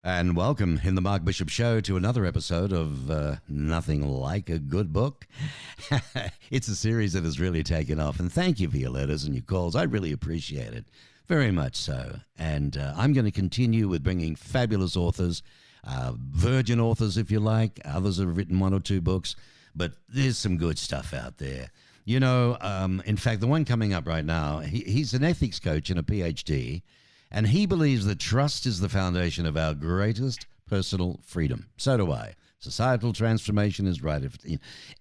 And welcome in the Mark Bishop Show to another episode of Nothing Like a Good Book. It's a series that has really taken off, and thank you for your letters and your calls. I really appreciate it, very much so. And I'm going to continue with bringing fabulous authors, virgin authors if you like. Others have written one or two books, but there's some good stuff out there. You know, in fact, the one coming up right now, he's an ethics coach and a PhD. And he believes that trust is the foundation of our greatest personal freedom. So do I. Societal transformation is right.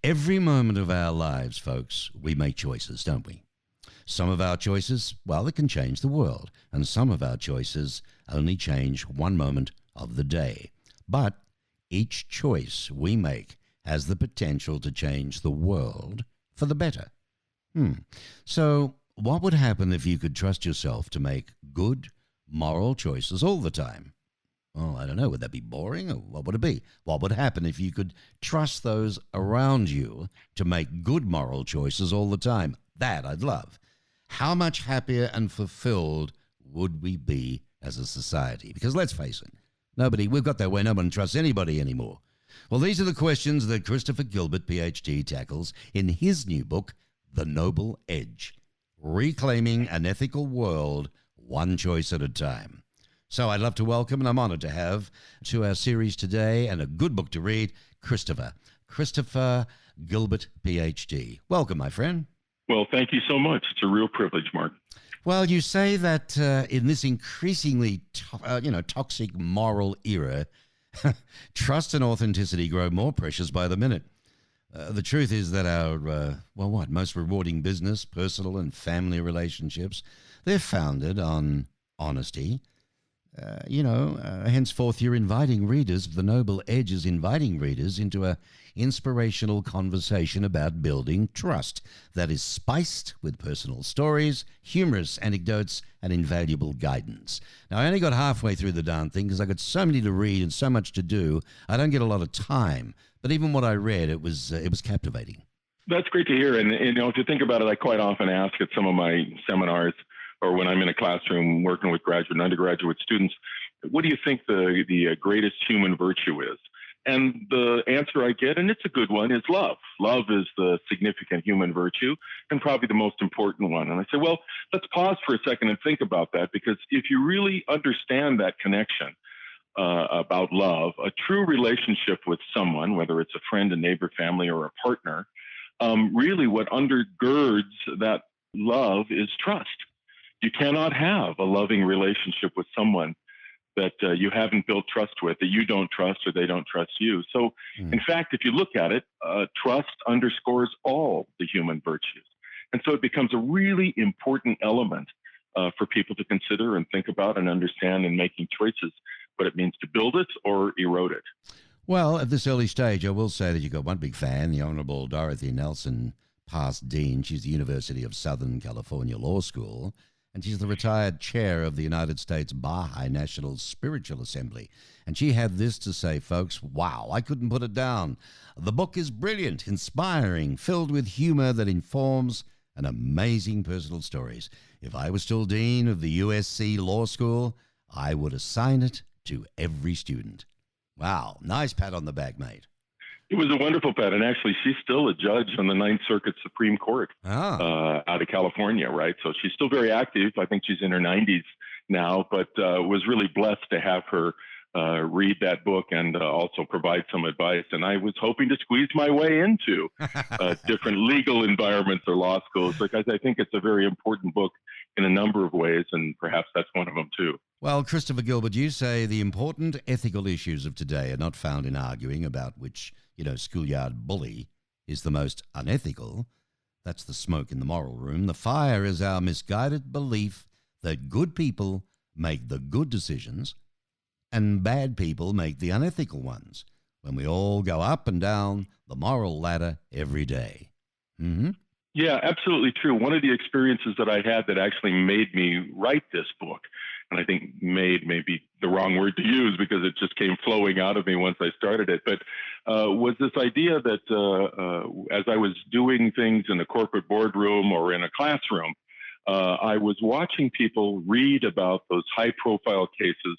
Every moment of our lives, folks, we make choices, don't we? Some of our choices, well, it can change the world. And some of our choices only change one moment of the day. But each choice we make has the potential to change the world for the better. So what would happen if you could trust yourself to make good, moral choices all the time? Well, I don't know. Would that be boring, or what would it be? What would happen if you could trust those around you to make good moral choices all the time? That I'd love. How much happier and fulfilled would we be as a society? Because let's face it, we've got that way no one trusts anybody anymore. Well, these are the questions that Christopher Gilbert, PhD, tackles in his new book, The Noble Edge: Reclaiming an Ethical World One Choice at a Time. So I'd love to welcome, and I'm honored to have, to our series today, and a good book to read, Christopher Gilbert, PhD. Welcome, my friend. Well, thank you so much. It's a real privilege, Mark. Well, you say that in this increasingly toxic moral era, trust and authenticity grow more precious by the minute. The truth is that our, most rewarding business, personal and family relationships, they're founded on honesty. Henceforth, you're inviting readers, The Noble Edge is inviting readers into a inspirational conversation about building trust that is spiced with personal stories, humorous anecdotes, and invaluable guidance. Now, I only got halfway through the darn thing because I got so many to read and so much to do. I don't get a lot of time. But even what I read, it was captivating. That's great to hear. And if you think about it, I quite often ask at some of my seminars or when I'm in a classroom working with graduate and undergraduate students, what do you think the greatest human virtue is? And the answer I get, and it's a good one, is love. Love is the significant human virtue and probably the most important one. And I say, well, let's pause for a second and think about that, because if you really understand that connection, about love, a true relationship with someone, whether it's a friend, a neighbor, family, or a partner, really what undergirds that love is trust. You cannot have a loving relationship with someone that you haven't built trust with, that you don't trust or they don't trust you. So, in fact, if you look at it, trust underscores all the human virtues. And so it becomes a really important element for people to consider and think about and understand in making choices, what it means to build it or erode it. Well, at this early stage, I will say that you've got one big fan, the Honorable Dorothy Nelson, past dean. She's the University of Southern California Law School, and she's the retired chair of the United States Baha'i National Spiritual Assembly. And she had this to say, folks, wow, I couldn't put it down. The book is brilliant, inspiring, filled with humor that informs and amazing personal stories. If I was still dean of the USC Law School, I would assign it to every student. Wow. Nice pat on the back, mate. It was a wonderful pat. And actually, she's still a judge on the Ninth Circuit Supreme Court out of California, right? So she's still very active. I think she's in her 90s now, but was really blessed to have her read that book and also provide some advice. And I was hoping to squeeze my way into different legal environments or law schools, because I think it's a very important book in a number of ways, and perhaps that's one of them too. Well, Christopher Gilbert, you say the important ethical issues of today are not found in arguing about which, schoolyard bully is the most unethical. That's the smoke in the moral room. The fire is our misguided belief that good people make the good decisions and bad people make the unethical ones, when we all go up and down the moral ladder every day. Yeah, absolutely true. One of the experiences that I had that actually made me write this book, and I think made may be the wrong word to use because it just came flowing out of me once I started it, but was this idea that as I was doing things in a corporate boardroom or in a classroom, I was watching people read about those high-profile cases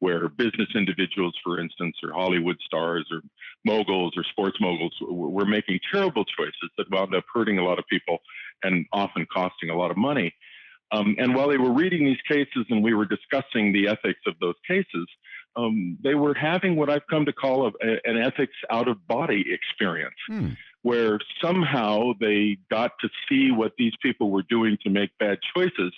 where business individuals, for instance, or Hollywood stars or moguls or sports moguls were making terrible choices that wound up hurting a lot of people and often costing a lot of money. And while they were reading these cases and we were discussing the ethics of those cases, they were having what I've come to call an ethics out of body experience, where somehow they got to see what these people were doing to make bad choices.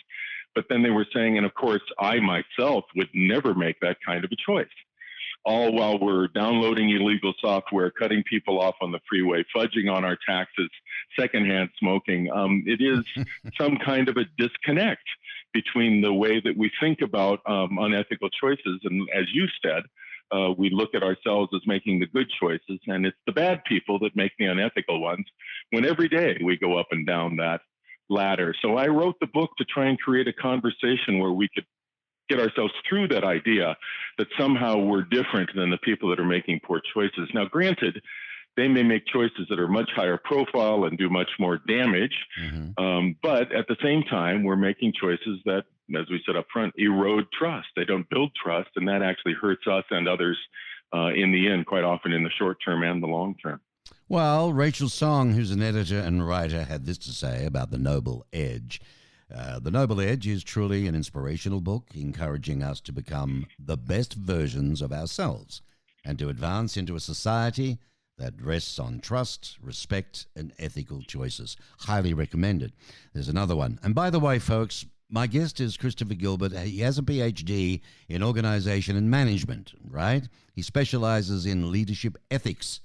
But then they were saying, and of course, I myself would never make that kind of a choice. All while we're downloading illegal software, cutting people off on the freeway, fudging on our taxes, secondhand smoking. It is some kind of a disconnect between the way that we think about unethical choices. And as you said, we look at ourselves as making the good choices, and it's the bad people that make the unethical ones, when every day we go up and down that ladder. So I wrote the book to try and create a conversation where we could get ourselves through that idea that somehow we're different than the people that are making poor choices. Now, granted, they may make choices that are much higher profile and do much more damage. But at the same time, we're making choices that, as we said up front, erode trust. They don't build trust, and that actually hurts us and others in the end, quite often in the short term and the long term. Well, Rachel Song, who's an editor and writer, had this to say about The Noble Edge. The Noble Edge is truly an inspirational book, encouraging us to become the best versions of ourselves and to advance into a society that rests on trust, respect, and ethical choices. Highly recommended. There's another one. And by the way, folks, my guest is Christopher Gilbert. He has a PhD in organization and management, right? He specializes in leadership ethics.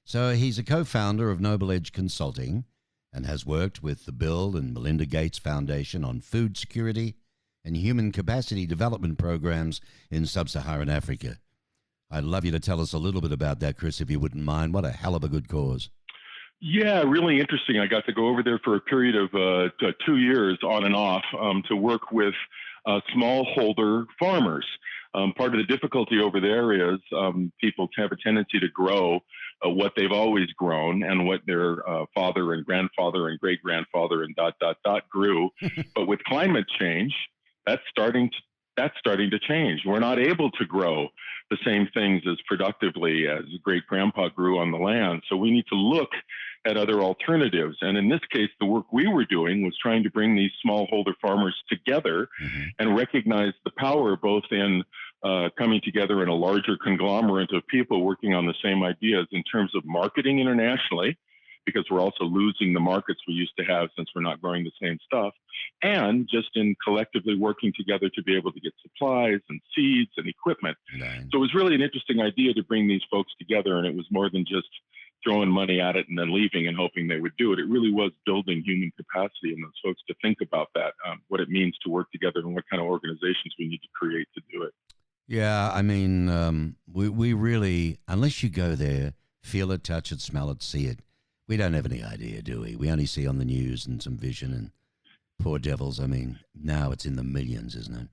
So he's a co-founder of Noble Edge Consulting and has worked with the Bill and Melinda Gates Foundation on food security and human capacity development programs in sub-Saharan Africa. I'd love you to tell us a little bit about that, Chris, if you wouldn't mind. What a hell of a good cause. Yeah, really interesting. I got to go over there for a period of 2 years on and off to work with smallholder farmers. Part of the difficulty over there is people have a tendency to grow what they've always grown and what their father and grandfather and great-grandfather and ... grew. But with climate change, that's starting to change. We're not able to grow the same things as productively as great-grandpa grew on the land. So we need to look at other alternatives. And in this case, the work we were doing was trying to bring these smallholder farmers together and recognize the power both in coming together in a larger conglomerate of people working on the same ideas in terms of marketing internationally, because we're also losing the markets we used to have since we're not growing the same stuff, and just in collectively working together to be able to get supplies and seeds and equipment. Right. So it was really an interesting idea to bring these folks together, and it was more than just throwing money at it and then leaving and hoping they would do it. It really was building human capacity in those folks to think about that, what it means to work together and what kind of organizations we need to create to do it. Yeah, I mean, we really, unless you go there, feel it, touch it, smell it, see it, we don't have any idea, do we? We only see on the news and some vision, and poor devils, I mean, now it's in the millions, isn't it?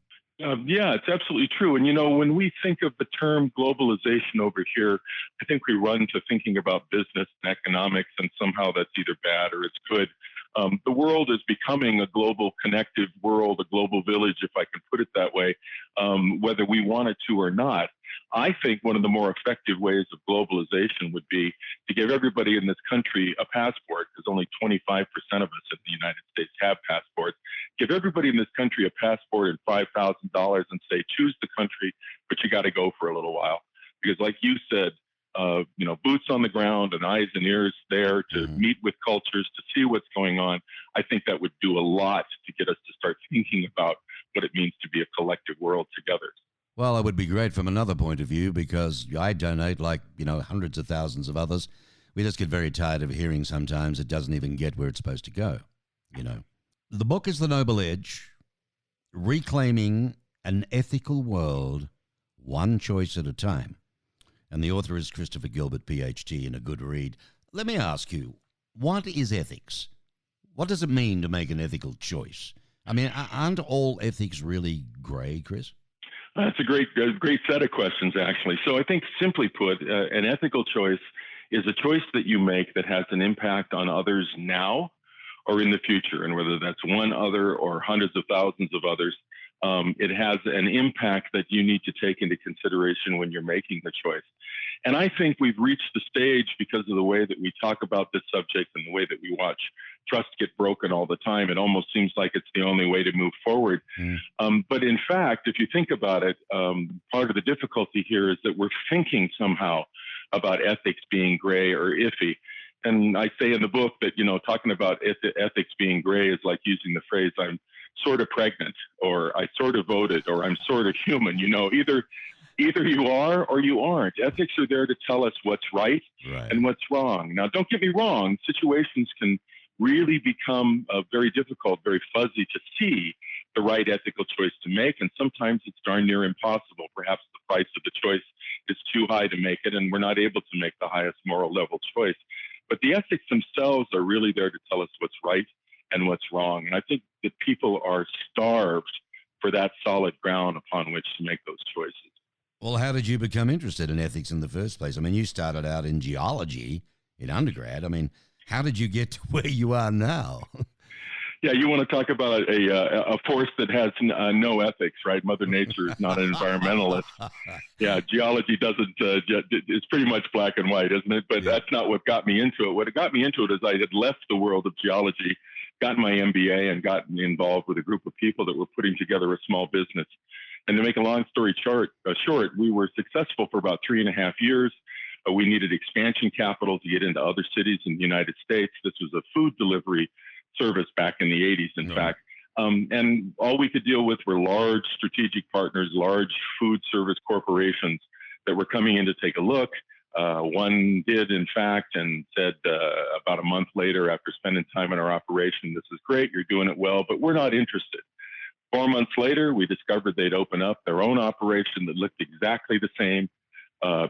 Yeah, it's absolutely true. And, you know, when we think of the term globalization over here, I think we run to thinking about business and economics, and somehow that's either bad or it's good. The world is becoming a global connected world, a global village, if I can put it that way, whether we want it to or not. I think one of the more effective ways of globalization would be to give everybody in this country a passport, because only 25% of us in the United States have passports. Give everybody in this country a passport and $5,000 and say, choose the country, but you got to go for a little while. Because like you said, you know, boots on the ground and eyes and ears there to meet with cultures, to see what's going on. I think that would do a lot to get us to start thinking about what it means to be a collective world together. Well, it would be great from another point of view, because I donate like, you know, hundreds of thousands of others. We just get very tired of hearing sometimes it doesn't even get where it's supposed to go, you know. The book is The Noble Edge, Reclaiming an Ethical World, One Choice at a Time. And the author is Christopher Gilbert, PhD, and a good read. Let me ask you, what is ethics? What does it mean to make an ethical choice? I mean, aren't all ethics really gray, Chris? That's a great set of questions, actually. So I think, simply put, an ethical choice is a choice that you make that has an impact on others now or in the future. And whether that's one other or hundreds of thousands of others, it has an impact that you need to take into consideration when you're making the choice. And I think we've reached the stage, because of the way that we talk about this subject and the way that we watch trust get broken all the time. It almost seems like it's the only way to move forward. But in fact, if you think about it, part of the difficulty here is that we're thinking somehow about ethics being gray or iffy. And I say in the book that, talking about ethics being gray is like using the phrase, I'm sort of pregnant, or I sort of voted, or I'm sort of human. Either you are or you aren't. Ethics are there to tell us what's right and what's wrong. Now, don't get me wrong. Situations can really become very difficult, very fuzzy to see the right ethical choice to make. And sometimes it's darn near impossible. Perhaps the price of the choice is too high to make it, and we're not able to make the highest moral level choice. But the ethics themselves are really there to tell us what's right and what's wrong. And I think that people are starved for that solid ground upon which to make those choices. Well, how did you become interested in ethics in the first place? I mean, you started out in geology in undergrad. I mean, how did you get to where you are now? Yeah, you want to talk about a force that has no ethics, right? Mother Nature is not an environmentalist. Yeah, geology doesn't, it's pretty much black and white, isn't it? But that's not what got me into it. What got me into it is I had left the world of geology, gotten my MBA, and gotten involved with a group of people that were putting together a small business. And to make a long story short, we were successful for about 3.5 years. We needed expansion capital to get into other cities in the United States. This was a food delivery service back in the 80s, in fact. And all we could deal with were large strategic partners, large food service corporations that were coming in to take a look. One did, in fact, and said about a month later, after spending time in our operation, "This is great, you're doing it well, but we're not interested." 4 months later, we discovered they'd open up their own operation that looked exactly the same,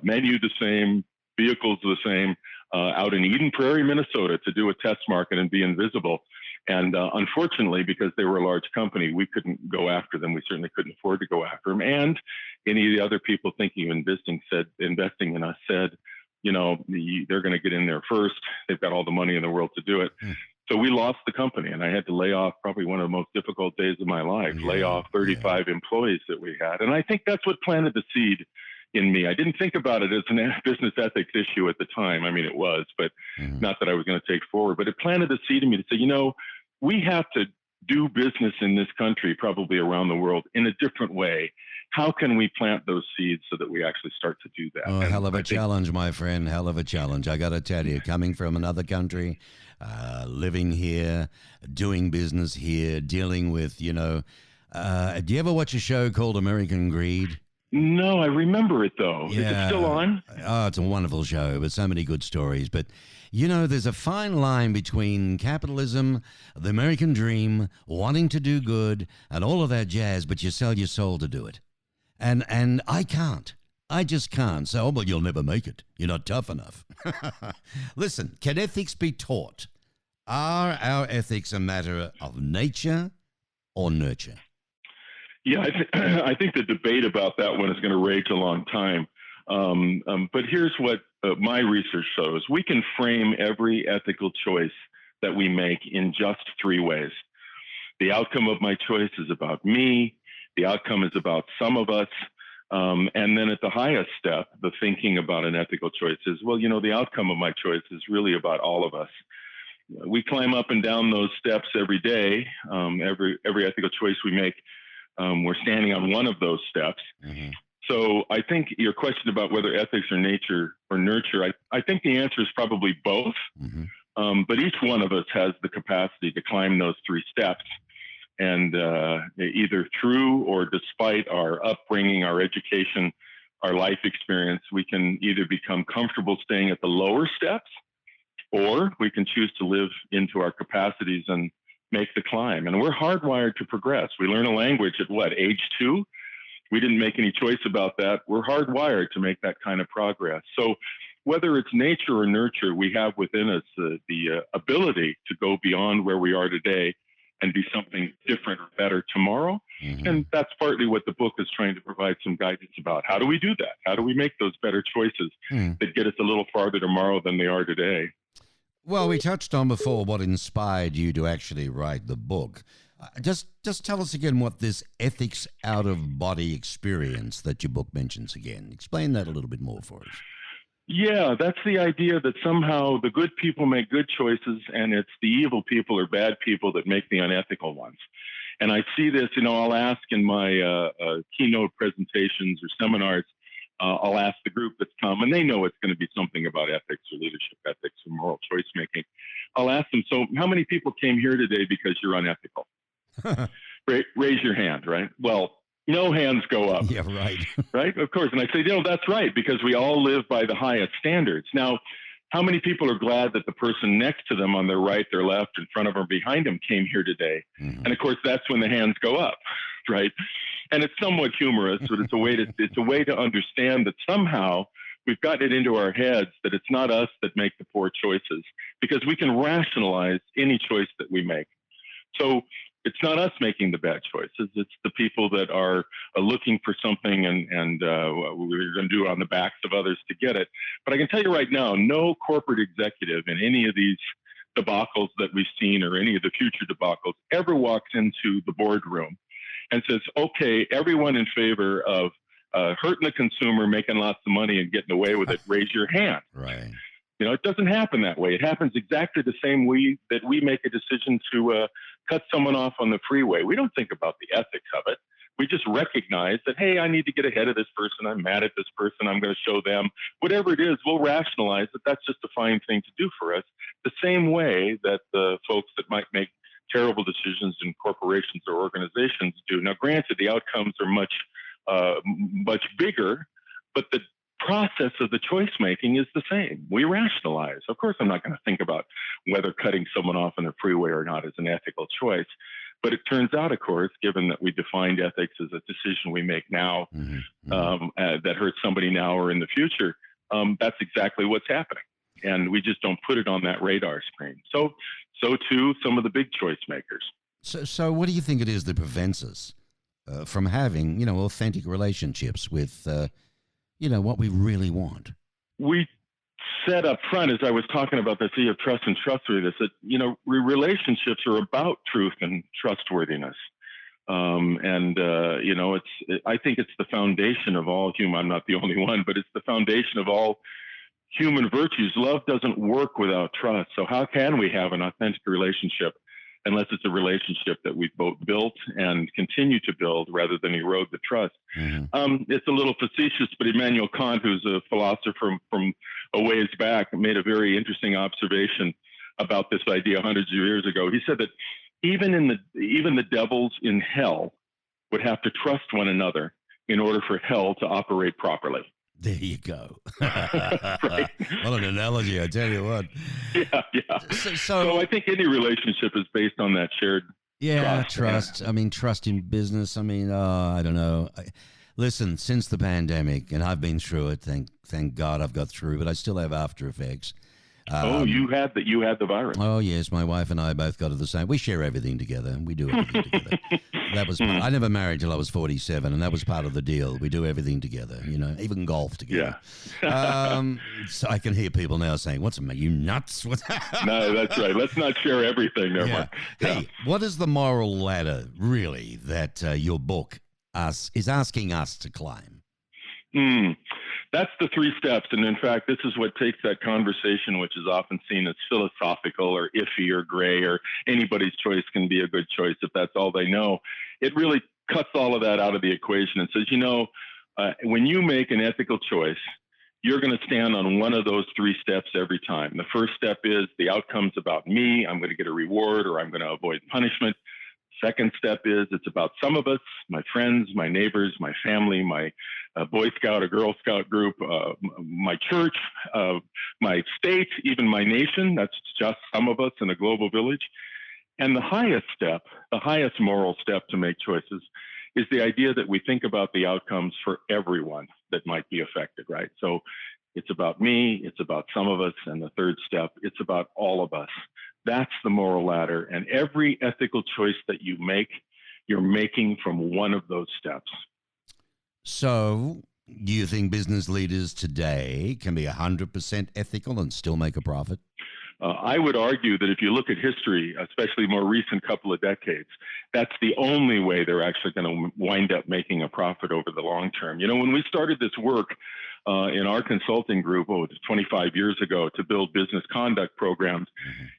menu the same, vehicles the same, out in Eden Prairie, Minnesota, to do a test market and be invisible. And unfortunately, because they were a large company, we couldn't go after them. We certainly couldn't afford to go after them. And any of the other people thinking of investing in us said, they're going to get in there first. They've got all the money in the world to do it. So we lost the company, and I had to lay off, probably one of the most difficult days of my life, lay off 35 employees that we had. And I think that's what planted the seed in me. I didn't think about it as a business ethics issue at the time. I mean, it was, but not that I was going to take forward. But it planted the seed in me to say, we have to do business in this country, probably around the world, in a different way. How can we plant those seeds so that we actually start to do that? Oh, hell of a challenge, my friend. Hell of a challenge. I got to tell you, coming from another country, living here, doing business here, dealing with, do you ever watch a show called American Greed? No, I remember it, though. Yeah. Is it still on? Oh, it's a wonderful show, but so many good stories. But, there's a fine line between capitalism, the American dream, wanting to do good, and all of that jazz, but you sell your soul to do it. And I can't. I just can't. So, well, you'll never make it. You're not tough enough. Listen, can ethics be taught? Are our ethics a matter of nature or nurture? Yeah, I think the debate about that one is going to rage a long time. But here's what my research shows. We can frame every ethical choice that we make in just 3 ways. The outcome of my choice is about me. The outcome is about some of us. And then at the highest step, the thinking about an ethical choice is, well, the outcome of my choice is really about all of us. We climb up and down those steps every day. Every ethical choice we make, we're standing on one of those steps. So I think your question about whether ethics are nature or nurture, I think the answer is probably both. But each one of us has the capacity to climb those 3 steps. And either through or despite our upbringing, our education, our life experience, we can either become comfortable staying at the lower steps, or we can choose to live into our capacities and make the climb. And we're hardwired to progress. We learn a language at age 2? We didn't make any choice about that. We're hardwired to make that kind of progress. So whether it's nature or nurture, we have within us the ability to go beyond where we are today and be something different or better tomorrow. And that's partly what the book is trying to provide some guidance about. How do we do that? How do we make those better choices that get us a little farther tomorrow than they are today? Well, we touched on before what inspired you to actually write the book. Just tell us again what this ethics out of body experience that your book mentions again. Explain that a little bit more for us. Yeah, that's the idea that somehow the good people make good choices and it's the evil people or bad people that make the unethical ones. And I see this, I'll ask in my keynote presentations or seminars, I'll ask the group that's come, and they know it's going to be something about ethics or leadership ethics or moral choice making. I'll ask them, so how many people came here today because you're unethical? Raise your hand, right? Well, no hands go up. Yeah, right. Right? Of course. And I say, that's right, because we all live by the highest standards. Now, how many people are glad that the person next to them on their right, their left, in front of them, behind them came here today? Mm-hmm. And of course, that's when the hands go up, right? And it's somewhat humorous, but it's a way to understand that somehow we've gotten it into our heads that it's not us that make the poor choices, because we can rationalize any choice that we make. So it's not us making the bad choices. It's the people that are looking for something and we're going to do it on the backs of others to get it. But I can tell you right now, no corporate executive in any of these debacles that we've seen or any of the future debacles ever walks into the boardroom and says, okay, everyone in favor of hurting the consumer, making lots of money and getting away with it, raise your hand. Right. It doesn't happen that way. It happens exactly the same way that we make a decision to cut someone off on the freeway. We don't think about the ethics of it. We just recognize that, hey, I need to get ahead of this person. I'm mad at this person. I'm going to show them. Whatever it is, we'll rationalize that that's just a fine thing to do for us. The same way that the folks that might make terrible decisions in corporations or organizations do. Now, granted, the outcomes are much bigger, but the process of the choice making is the same. We rationalize. Of course, I'm not going to think about whether cutting someone off on the freeway or not is an ethical choice. But it turns out, of course, given that we defined ethics as a decision we make now that hurts somebody now or in the future, that's exactly what's happening. And we just don't put it on that radar screen. So too, some of the big choice makers. So what do you think it is that prevents us from having, authentic relationships with what we really want? We said up front, as I was talking about the idea of trust and trustworthiness, that, relationships are about truth and trustworthiness. I think it's the foundation of all human, I'm not the only one, but it's the foundation of all human virtues. Love doesn't work without trust. So how can we have an authentic relationship unless it's a relationship that we've both built and continue to build rather than erode the trust? Mm-hmm. It's a little facetious, but Immanuel Kant, who's a philosopher from a ways back, made a very interesting observation about this idea hundreds of years ago. He said that even the devils in hell would have to trust one another in order for hell to operate properly. There you go. Right. What an analogy, I tell you what. Yeah. So I think any relationship is based on that shared trust. I mean, trust in business. I mean, I don't know. Listen, since the pandemic, and I've been through it, thank God I've got through, but I still have after effects. You had the virus. Oh yes, my wife and I both got it the same. We share everything together, and we do everything together. That was I never married till I was 47, and that was part of the deal. We do everything together, even golf together. Yeah. So I can hear people now saying, "What's are you nuts?" No, that's right. Let's not share everything, there, Mark. Yeah. Hey, what is the moral ladder really that your book is asking us to climb? That's the 3 steps. And in fact, this is what takes that conversation, which is often seen as philosophical or iffy or gray, or anybody's choice can be a good choice if that's all they know. It really cuts all of that out of the equation and says, when you make an ethical choice, you're going to stand on one of those 3 steps every time. The first step is the outcome's about me. I'm going to get a reward, or I'm going to avoid punishment. Second step is it's about some of us, my friends, my neighbors, my family, my Boy Scout or Girl Scout group, my church, my state, even my nation. That's just some of us in a global village. And the highest step, the highest moral step to make choices is the idea that we think about the outcomes for everyone that might be affected, right? So it's about me, it's about some of us, and the third step, it's about all of us. That's the moral ladder. And every ethical choice that you make, you're making from one of those steps. So do you think business leaders today can be 100% ethical and still make a profit? I would argue that if you look at history, especially more recent couple of decades, that's the only way they're actually going to wind up making a profit over the long term. You know, when we started this work in our consulting group, 25 years ago, to build business conduct programs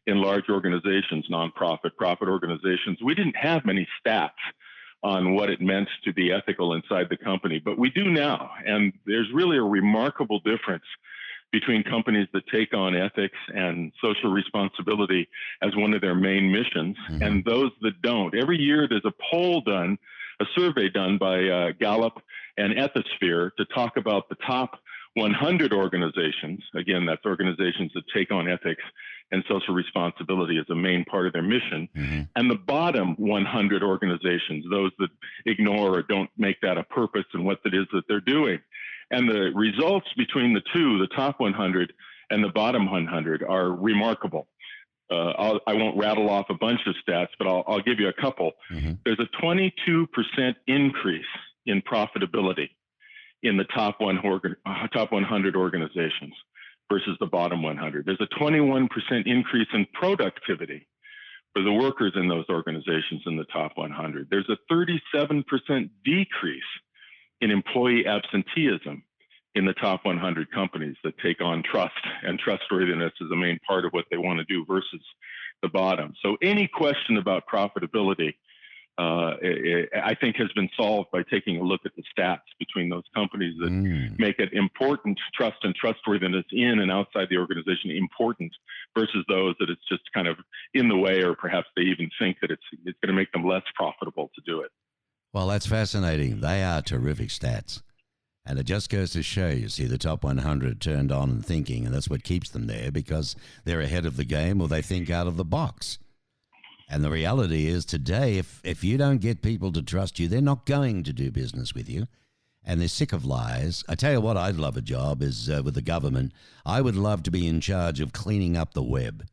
in large organizations, nonprofit, profit organizations, we didn't have many stats on what it meant to be ethical inside the company, but we do now. And there's really a remarkable difference between companies that take on ethics and social responsibility as one of their main missions and those that don't. Every year there's a poll done, a survey done by Gallup and Ethisphere to talk about the top 100 organizations. Again, that's organizations that take on ethics and social responsibility as a main part of their mission. And the bottom 100 organizations, those that ignore or don't make that a purpose in what it is that they're doing. And the results between the two, the top 100 and the bottom 100, are remarkable. I won't rattle off a bunch of stats, but I'll give you a couple. There's a 22% increase in profitability in the top 100 organizations versus the bottom 100. There's a 21% increase in productivity for the workers in those organizations in the top 100. There's a 37% decrease in employee absenteeism in the top 100 companies that take on trust and trustworthiness as a main part of what they want to do versus the bottom. So any question about profitability, I think, has been solved by taking a look at the stats between those companies that make it important, trust and trustworthiness in and outside the organization important, versus those that it's just kind of in the way, or perhaps they even think that it's going to make them less profitable to do it. Well, that's fascinating. They are terrific stats. And it just goes to show, you see, the top 100 turned on and thinking, and that's what keeps them there, because they're ahead of the game or they think out of the box. And the reality is today, if you don't get people to trust you, they're not going to do business with you. And they're sick of lies. I tell you what, I'd love a job is with the government. I would love to be in charge of cleaning up the web.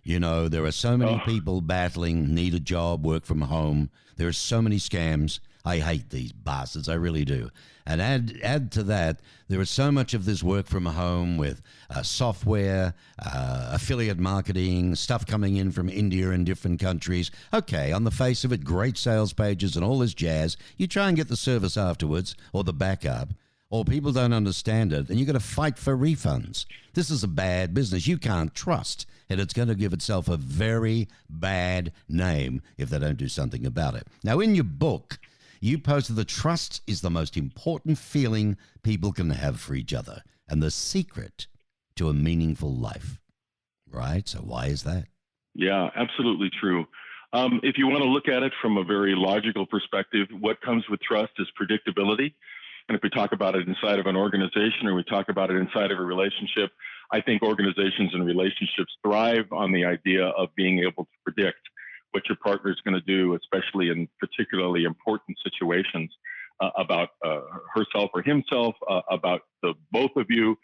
You know, there are so many people battling, need a job, work from home. There are so many scams. I hate these bastards, I really do. And add to that, there is so much of this work from home with software, affiliate marketing, stuff coming in from India and different countries. Okay, on the face of it, great sales pages and all this jazz. You try and get the service afterwards or the backup, or people don't understand it, and you've got to fight for refunds. This is a bad business you can't trust, and it's going to give itself a very bad name if they don't do something about it. Now, in your book, you posted that trust is the most important feeling people can have for each other and the secret to a meaningful life, right? So why is that? Yeah, absolutely true. If you want to look at it from a very logical perspective, what comes with trust is predictability. And if we talk about it inside of an organization or we talk about it inside of a relationship, I think organizations and relationships thrive on the idea of being able to predict what your partner is going to do, especially in particularly important situations about herself or himself, about the both of you.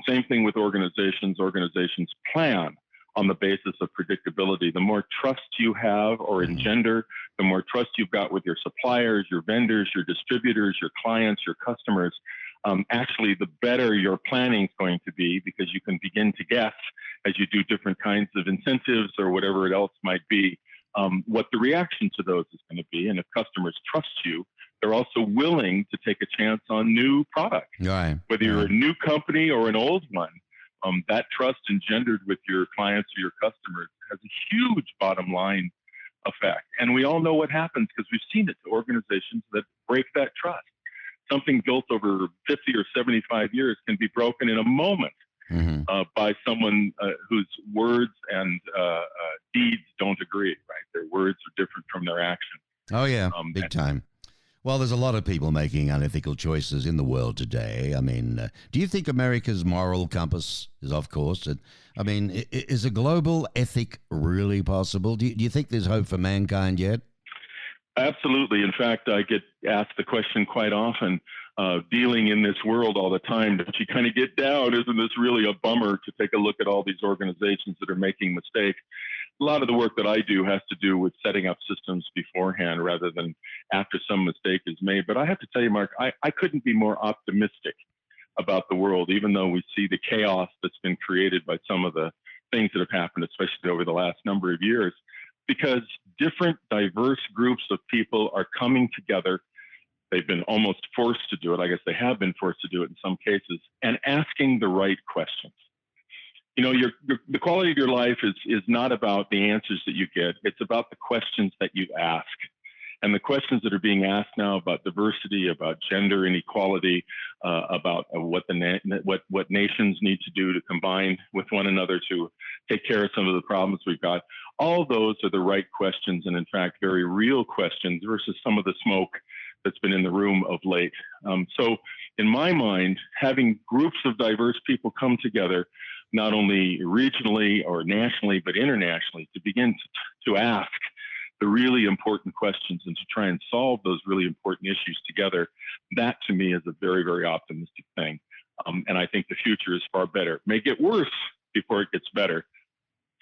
Same thing with organizations. Organizations plan on the basis of predictability. The more trust you have or engender, the more trust you've got with your suppliers, your vendors, your distributors, your clients, your customers, actually the better your planning is going to be, because you can begin to guess as you do different kinds of incentives or whatever it else might be, what the reaction to those is going to be. And if customers trust you, they're also willing to take a chance on new products. Right. Whether you're a new company or an old one, that trust engendered with your clients or your customers has a huge bottom line effect. And we all know what happens because we've seen it to organizations that break that trust. Something built over 50 or 75 years can be broken in a moment by someone whose words and deeds don't agree, right? Their words are different from their actions. Oh, yeah, big time. Well, there's a lot of people making unethical choices in the world today. I mean, do you think America's moral compass is off course? I mean, is a global ethic really possible? Do you think there's hope for mankind yet? Absolutely. In fact, I get asked the question quite often, dealing in this world all the time, don't you kind of get down? Isn't this really a bummer to take a look at all these organizations that are making mistakes? A lot of the work that I do has to do with setting up systems beforehand rather than after some mistake is made. But I have to tell you, Mark, I couldn't be more optimistic about the world, even though we see the chaos that's been created by some of the things that have happened, especially over the last number of years, because different diverse groups of people are coming together. They've been almost forced to do it. I guess they have been forced to do it in some cases, and asking the right questions. You know, the quality of your life is not about the answers that you get. It's about the questions that you ask. And the questions that are being asked now about diversity, about gender inequality, about what nations need to do to combine with one another to take care of some of the problems we've got, all those are the right questions, and in fact, very real questions versus some of the smoke that's been in the room of late. So in my mind, having groups of diverse people come together, not only regionally or nationally, but internationally, to begin to ask the really important questions and to try and solve those really important issues together, that to me is a very, very optimistic thing. And I think the future is far better. It may get worse before it gets better,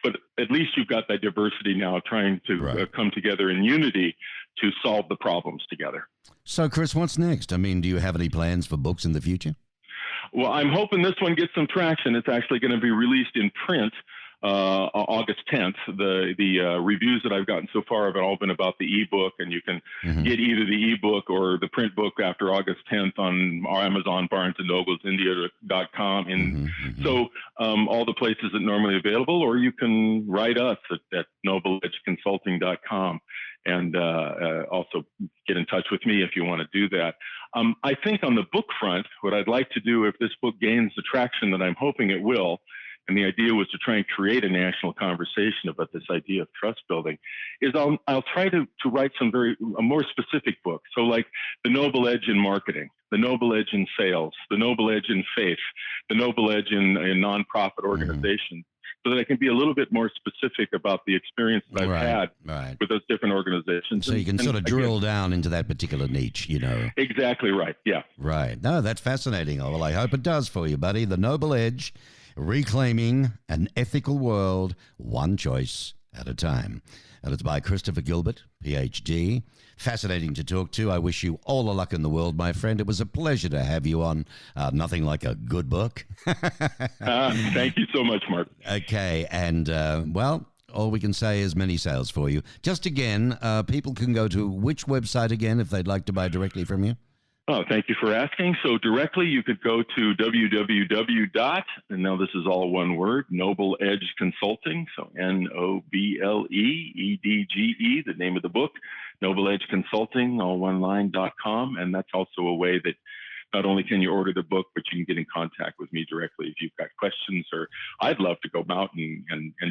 but at least you've got that diversity now trying to come together in unity to solve the problems together. So, Chris, what's next? I mean, do you have any plans for books in the future? Well, I'm hoping this one gets some traction. It's actually going to be released in print August 10th. The reviews that I've gotten so far have all been about the ebook, and you can get either the ebook or the print book after August 10th on Amazon, Barnes & Noble's, India.com, and so all the places that normally available, or you can write us at nobleedgeconsulting.com. And also get in touch with me if you want to do that. I think on the book front, what I'd like to do if this book gains the traction that I'm hoping it will, and the idea was to try and create a national conversation about this idea of trust building, is I'll try to write a more specific book. So like the Noble Edge in marketing, the Noble Edge in sales, the Noble Edge in faith, the Noble Edge in nonprofit organizations. So that I can be a little bit more specific about the experience that I've had with those different organizations. So you can sort of drill down into that particular niche, you know. Exactly right, yeah. Right. No, that's fascinating. Oh, well, I hope it does for you, buddy. The Noble Edge, reclaiming an ethical world, one choice at a time. And it's by Christopher Gilbert, PhD. Fascinating to talk to. I wish you all the luck in the world, my friend. It was a pleasure to have you on Nothing Like a Good Book. Thank you so much, Mark. Okay, and well, all we can say is many sales for you. Just again, people can go to which website again if they'd like to buy directly from you? Oh, thank you for asking. So directly, you could go to www. And now this is all one word, Noble Edge Consulting. So NOBLEEDGE, the name of the book, Noble Edge Consulting, all one line.com. And that's also a way that not only can you order the book, but you can get in contact with me directly if you've got questions, or I'd love to go out and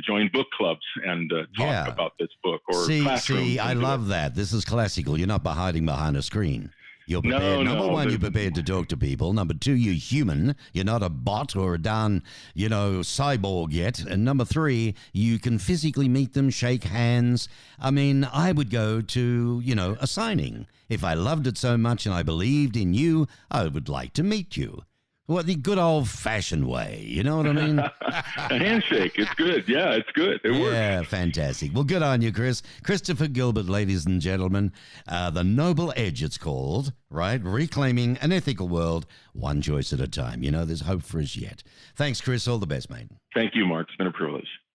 join book clubs and talk about this book or classrooms. See, I love that. This is classical. You're not hiding behind a screen. You're prepared. Number one, you're prepared to talk to people. Number two, you're human. You're not a bot or a cyborg yet. And number three, you can physically meet them, shake hands. I mean, I would go to, a signing. If I loved it so much and I believed in you, I would like to meet you. Well, the good old-fashioned way, you know what I mean? A handshake. It's good. Yeah, it's good. It works. Yeah, fantastic. Well, good on you, Chris. Christopher Gilbert, ladies and gentlemen. The Noble Edge, it's called, right? Reclaiming an ethical world, one choice at a time. There's hope for us yet. Thanks, Chris. All the best, mate. Thank you, Mark. It's been a privilege.